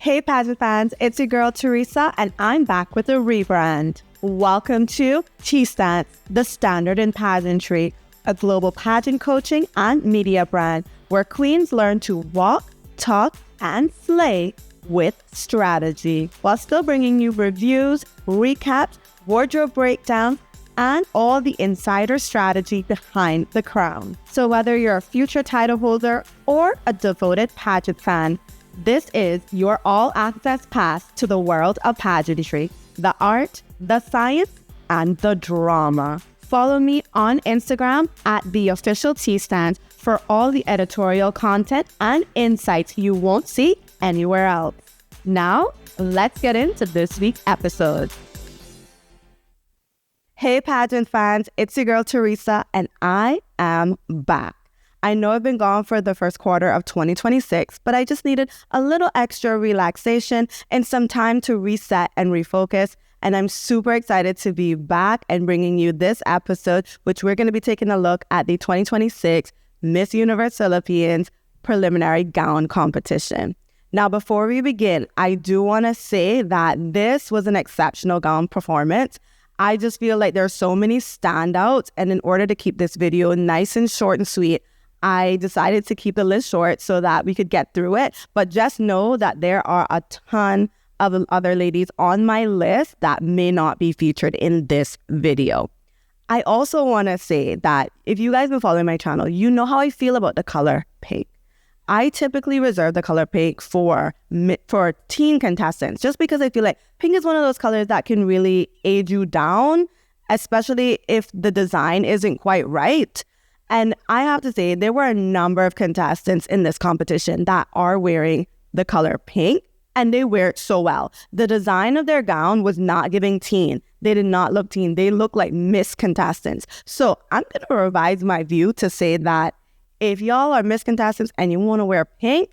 Hey pageant fans, it's your girl Teresa and I'm back with a rebrand. Welcome to Standouts, the standard in pageantry, a global pageant coaching and media brand where queens learn to walk, talk, and slay with strategy while still bringing you reviews, recaps, wardrobe breakdowns, and all the insider strategy behind the crown. So whether you're a future title holder or a devoted pageant fan, this is your all-access pass to the world of pageantry, the art, the science, and the drama. Follow me on Instagram at @theofficialtstand for all the editorial content and insights you won't see anywhere else. Now, let's get into this week's episode. Hey pageant fans, it's your girl Teresa and I am back. I know I've been gone for the first quarter of 2026, but I just needed a little extra relaxation and some time to reset and refocus. And I'm super excited to be back and bringing you this episode, which we're going to be taking a look at the 2026 Miss Universe Philippines preliminary gown competition. Now, before we begin, I do want to say that this was an exceptional gown performance. I just feel like there are so many standouts, and in order to keep this video nice and short and sweet, I decided to keep the list short so that we could get through it. But just know that there are a ton of other ladies on my list that may not be featured in this video. I also want to say that if you guys have been following my channel, you know how I feel about the color pink. I typically reserve the color pink for teen contestants just because I feel like pink is one of those colors that can really age you down, especially if the design isn't quite right. And I have to say, there were a number of contestants in this competition that are wearing the color pink, and they wear it so well. The design of their gown was not giving teen. They did not look teen. They look like Miss contestants. So I'm going to revise my view to say that if y'all are Miss contestants and you want to wear pink,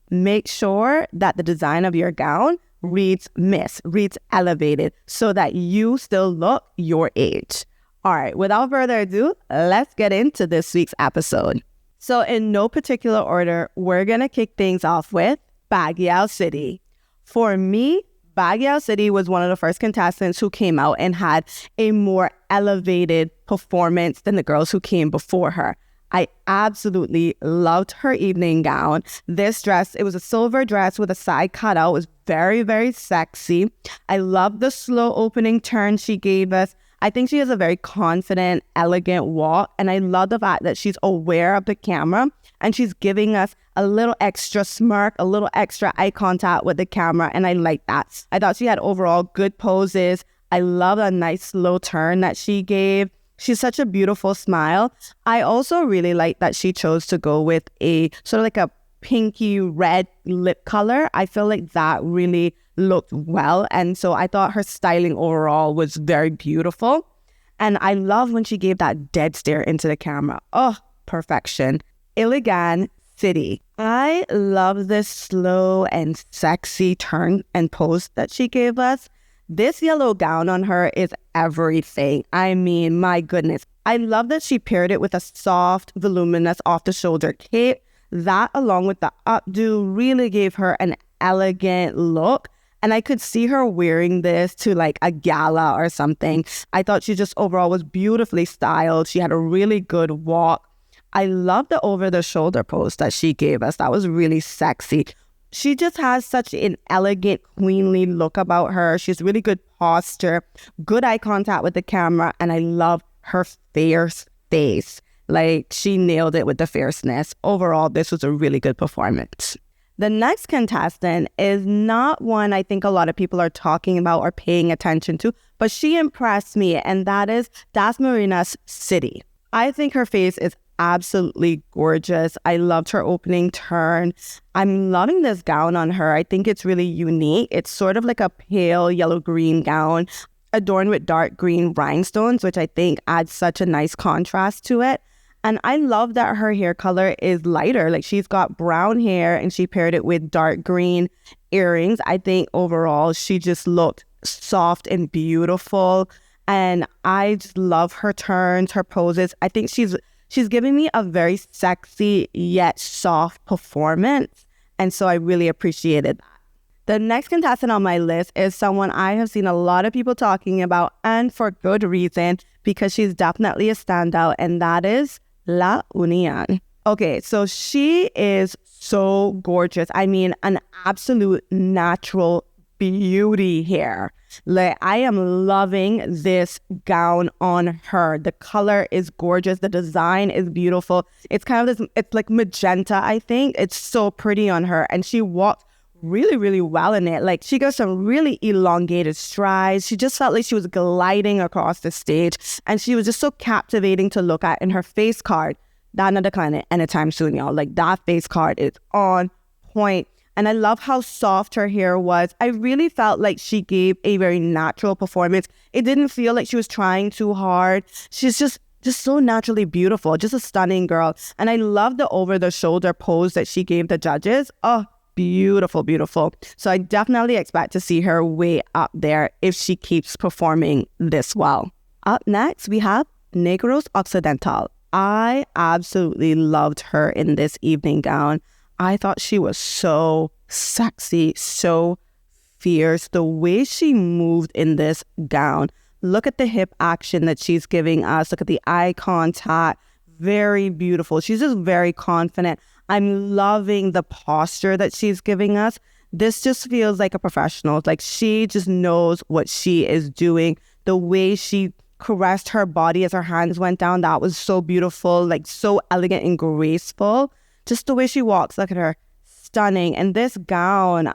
make sure that the design of your gown reads Miss, reads elevated, so that you still look your age. All right, without further ado, let's get into this week's episode. So in no particular order, we're going to kick things off with Baguio City. For me, Baguio City was one of the first contestants who came out and had a more elevated performance than the girls who came before her. I absolutely loved her evening gown. This dress, it was a silver dress with a side cutout. It was very, very sexy. I loved the slow opening turn she gave us. I think she has a very confident, elegant walk, and I love the fact that she's aware of the camera and she's giving us a little extra smirk, a little extra eye contact with the camera, and I like that. I thought she had overall good poses. I love a nice slow turn that she gave. She's such a beautiful smile. I also really like that she chose to go with a sort of like a pinky red lip color. I feel like that really looked well, and so I thought her styling overall was very beautiful. And I love when she gave that dead stare into the camera. Oh, perfection. Iligan City. I love this slow and sexy turn and pose that she gave us. This yellow gown on her is everything. I mean, my goodness. I love that she paired it with a soft, voluminous off-the-shoulder cape. That, along with the updo, really gave her an elegant look. And I could see her wearing this to like a gala or something. I thought she just overall was beautifully styled. She had a really good walk. I love the over-the-shoulder pose that she gave us. That was really sexy. She just has such an elegant, queenly look about her. She has really good posture, good eye contact with the camera, and I love her fierce face. Like, she nailed it with the fierceness. Overall, this was a really good performance. The next contestant is not one I think a lot of people are talking about or paying attention to, but she impressed me, and that is Dasmariñas City. I think her face is absolutely gorgeous. I loved her opening turn. I'm loving this gown on her. I think it's really unique. It's sort of like a pale yellow-green gown adorned with dark green rhinestones, which I think adds such a nice contrast to it. And I love that her hair color is lighter. Like, she's got brown hair and she paired it with dark green earrings. I think overall she just looked soft and beautiful. And I just love her turns, her poses. I think she's giving me a very sexy yet soft performance. And so I really appreciated that. The next contestant on my list is someone I have seen a lot of people talking about, and for good reason, because she's definitely a standout, and that is La Union. Okay, so she is so gorgeous. I mean, an absolute natural beauty here. Like, I am loving this gown on her. The color is gorgeous. The design is beautiful. It's kind of this, it's like magenta, I think. It's so pretty on her. And she walks really, really well in it. Like, she got some really elongated strides. She just felt like she was gliding across the stage. And she was just so captivating to look at in her face card. That not declining anytime soon, y'all. Like, that face card is on point. And I love how soft her hair was. I really felt like she gave a very natural performance. It didn't feel like she was trying too hard. She's just so naturally beautiful. Just a stunning girl. And I love the over-the-shoulder pose that she gave the judges. Oh, beautiful, beautiful. So I definitely expect to see her way up there if she keeps performing this well. Up next, we have Negros Occidental. I absolutely loved her in this evening gown. I thought she was so sexy, so fierce. The way she moved in this gown. Look at the hip action that she's giving us. Look at the eye contact. Very beautiful. She's just very confident. I'm loving the posture that she's giving us. This just feels like a professional. Like, she just knows what she is doing. The way she caressed her body as her hands went down, that was so beautiful. Like, so elegant and graceful. Just the way she walks, look at her, stunning. And this gown,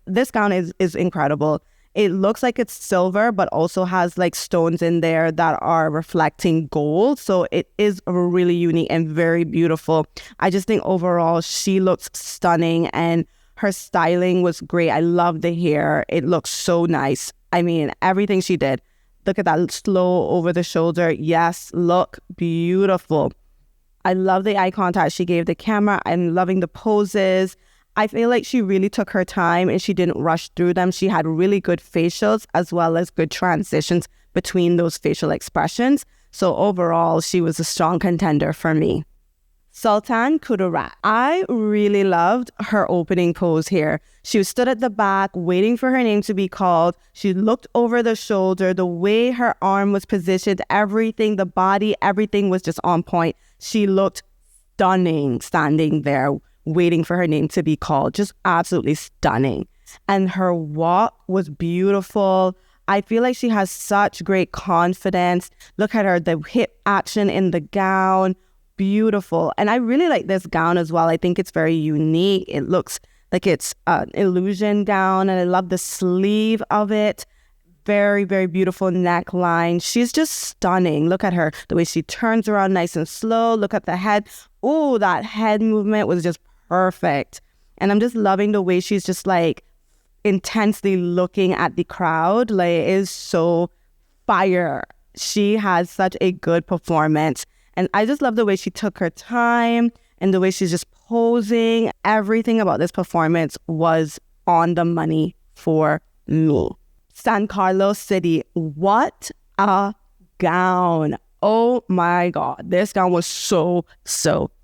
is incredible. It looks like it's silver, but also has like stones in there that are reflecting gold. So it is really unique and very beautiful. I just think overall she looks stunning and her styling was great. I love the hair. It looks so nice. I mean, everything she did. Look at that slow over the shoulder. Yes, look beautiful. I love the eye contact she gave the camera. I'm loving the poses. I feel like she really took her time and she didn't rush through them. She had really good facials as well as good transitions between those facial expressions. So overall, she was a strong contender for me. Sultan Kudarat. I really loved her opening pose here. She stood at the back waiting for her name to be called. She looked over the shoulder, the way her arm was positioned, everything, the body, everything was just on point. She looked stunning standing there waiting for her name to be called. Just absolutely stunning. And her walk was beautiful. I feel like she has such great confidence. Look at her, the hip action in the gown. Beautiful. And I really like this gown as well. I think it's very unique. It looks like it's an illusion gown, and I love the sleeve of it. Very, very beautiful neckline. She's just stunning. Look at her, the way she turns around nice and slow. Look at the head. Oh, that head movement was just perfect. And I'm just loving the way she's just like intensely looking at the crowd. Like, it is so fire. She has such a good performance. And I just love the way she took her time and the way she's just posing. Everything about this performance was on the money for me. San Carlos City. What a gown. Oh my God. This gown was so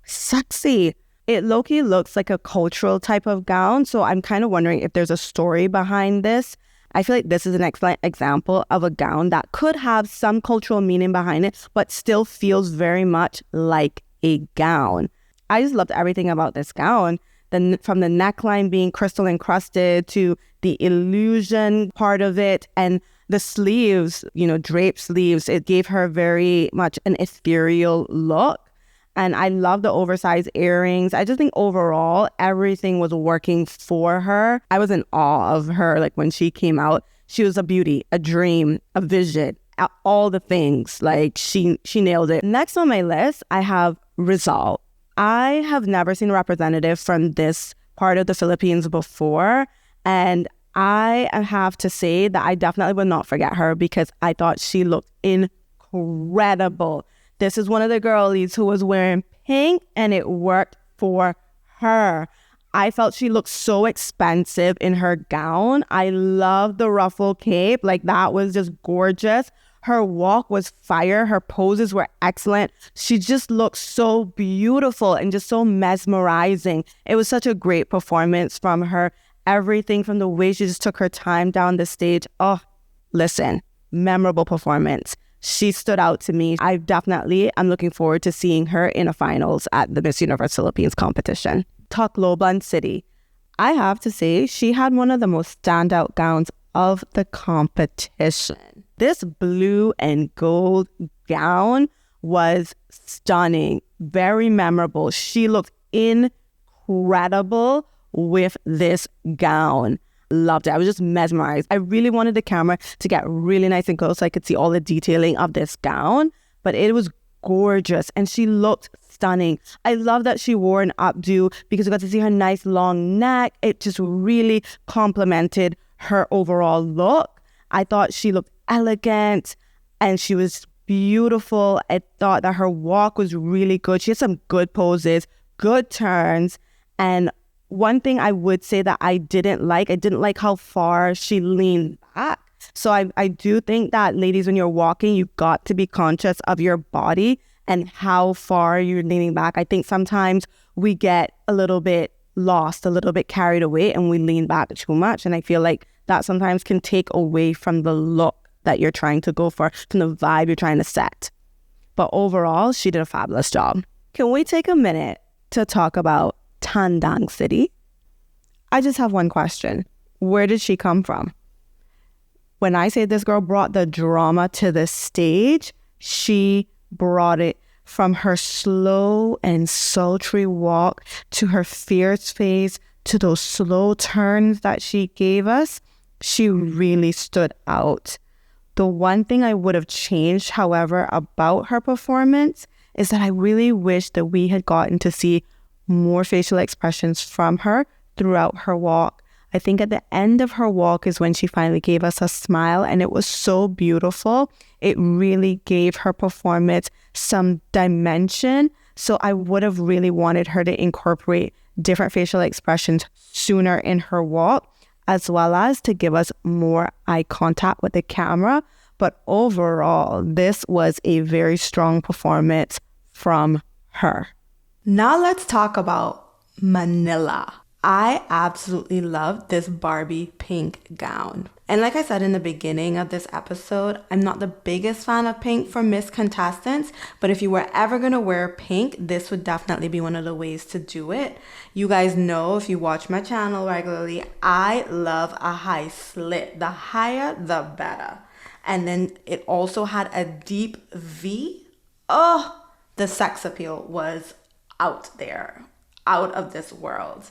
sexy. It low-key looks like a cultural type of gown. So I'm kind of wondering if there's a story behind this. I feel like this is an excellent example of a gown that could have some cultural meaning behind it, but still feels very much like a gown. I just loved everything about this gown. From the neckline being crystal encrusted to the illusion part of it and the sleeves, draped sleeves, it gave her very much an ethereal look. And I love the oversized earrings. I just think overall, everything was working for her. I was in awe of her. Like, when she came out, she was a beauty, a dream, a vision, all the things. Like, she nailed it. Next on my list, I have Rizal. I have never seen a representative from this part of the Philippines before. And I have to say that I definitely will not forget her because I thought she looked incredible. This is one of the girlies who was wearing pink and it worked for her. I felt she looked so expensive in her gown. I love the ruffle cape. Like, that was just gorgeous. Her walk was fire. Her poses were excellent. She just looked so beautiful and just so mesmerizing. It was such a great performance from her. everything from the way she just took her time down the stage. Oh, listen, memorable performance. She stood out to me. I'm looking forward to seeing her in a finals at the Miss Universe Philippines competition. Tacloban City. I have to say, she had one of the most standout gowns of the competition. This blue and gold gown was stunning, very memorable. She looked incredible with this gown. Loved it. I was just mesmerized. I really wanted the camera to get really nice and close so I could see all the detailing of this gown, but it was gorgeous and she looked stunning. I love that she wore an updo because we got to see her nice long neck. It just really complemented her overall look. I thought she looked elegant and she was beautiful. I thought that her walk was really good. She had some good poses, good turns, and one thing I would say that I didn't like how far she leaned back. So I do think that, ladies, when you're walking, you've got to be conscious of your body and how far you're leaning back. I think sometimes we get a little bit lost, a little bit carried away, and we lean back too much. And I feel like that sometimes can take away from the look that you're trying to go for, from the vibe you're trying to set. But overall, she did a fabulous job. Can we take a minute to talk about Tandag City? I just have one question. Where did she come from? When I say this girl brought the drama to the stage, she brought it from her slow and sultry walk to her fierce face to those slow turns that she gave us. She really stood out. The one thing I would have changed, however, about her performance is that I really wish that we had gotten to see more facial expressions from her throughout her walk. I think at the end of her walk is when she finally gave us a smile, and it was so beautiful. It really gave her performance some dimension. So I would have really wanted her to incorporate different facial expressions sooner in her walk, as well as to give us more eye contact with the camera. But overall, this was a very strong performance from her. Now let's talk about Manila. I absolutely love this Barbie pink gown. And like I said in the beginning of this episode, I'm not the biggest fan of pink for Miss Contestants, but if you were ever going to wear pink, this would definitely be one of the ways to do it. You guys know, if you watch my channel regularly, I love a high slit. The higher, the better. And then it also had a deep V. Oh, the sex appeal was out there, out of this world.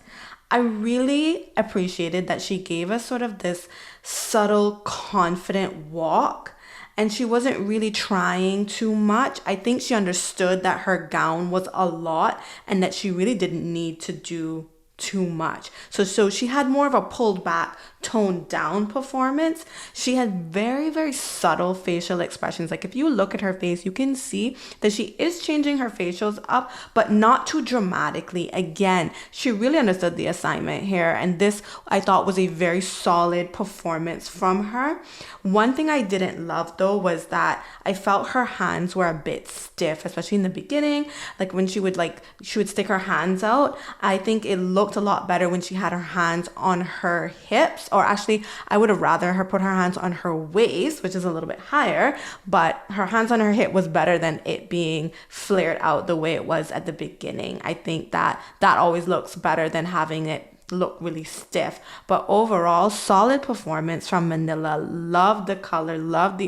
I really appreciated that she gave us sort of this subtle, confident walk, and she wasn't really trying too much. I think she understood that her gown was a lot and that she really didn't need to do too much. So she had more of a pulled back, toned down performance. She had very, very subtle facial expressions. Like if you look at her face, you can see that she is changing her facials up, but not too dramatically. Again, she really understood the assignment here. And this, I thought, was a very solid performance from her. One thing I didn't love though was that I felt her hands were a bit stiff, especially in the beginning. Like when she would stick her hands out. I think it looked a lot better when she had her hands on her hips, or actually I would have rather her put her hands on her waist, which is a little bit higher, but her hands on her hip was better than it being flared out the way it was at the beginning. I think that always looks better than having it look really stiff. But overall, solid performance from Manila. Loved the color, loved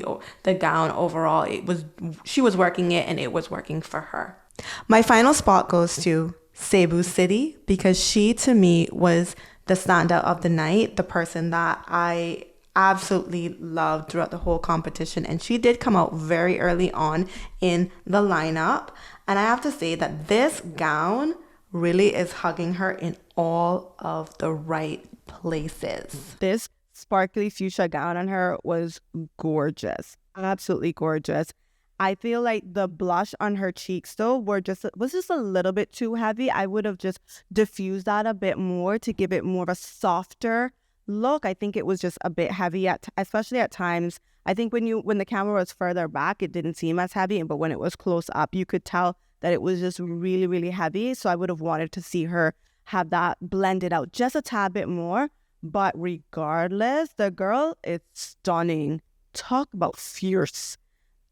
the gown overall. She was working it and it was working for her. My final spot goes to Cebu City, because she, to me, was the standout of the night, the person that I absolutely loved throughout the whole competition. And she did come out very early on in the lineup. And I have to say that this gown really is hugging her in all of the right places. This sparkly fuchsia gown on her was gorgeous, absolutely gorgeous. I feel like the blush on her cheeks though was just a little bit too heavy. I would have just diffused that a bit more to give it more of a softer look. I think it was just a bit heavy especially at times. I think when the camera was further back, it didn't seem as heavy, but when it was close up, you could tell that it was just really, really heavy. So I would have wanted to see her have that blended out just a tad bit more. But regardless, the girl is stunning. Talk about fierce.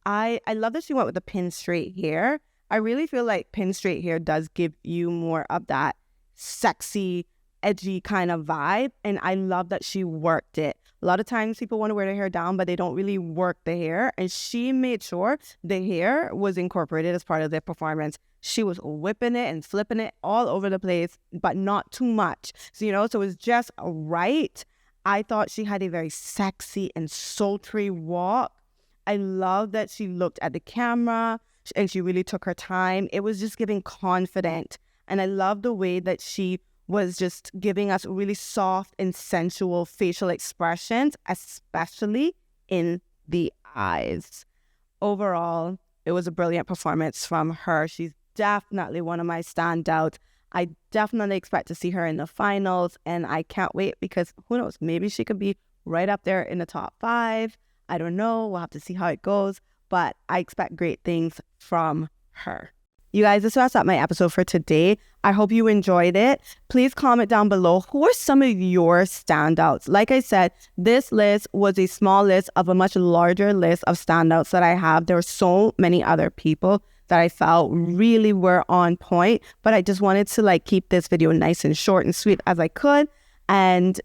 I love that she went with the pin straight hair. I really feel like pin straight hair does give you more of that sexy, edgy kind of vibe. And I love that she worked it. A lot of times people want to wear their hair down, but they don't really work the hair. And she made sure the hair was incorporated as part of their performance. She was whipping it and flipping it all over the place, but not too much. So, so it was just right. I thought she had a very sexy and sultry walk. I love that she looked at the camera and she really took her time. It was just giving confident. And I love the way that she was just giving us really soft and sensual facial expressions, especially in the eyes. Overall, it was a brilliant performance from her. She's definitely one of my standouts. I definitely expect to see her in the finals, and I can't wait because who knows, maybe she could be right up there in the top 5. I don't know. We'll have to see how it goes, but I expect great things from her. You guys, this wraps up my episode for today. I hope you enjoyed it. Please comment down below, who are some of your standouts? Like I said, this list was a small list of a much larger list of standouts that I have. There were so many other people that I felt really were on point, but I just wanted to keep this video nice and short and sweet as I could and,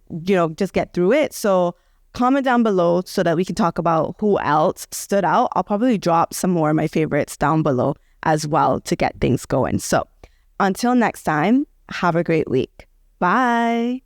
just get through it. So comment down below so that we can talk about who else stood out. I'll probably drop some more of my favorites down below as well to get things going. So until next time, have a great week. Bye.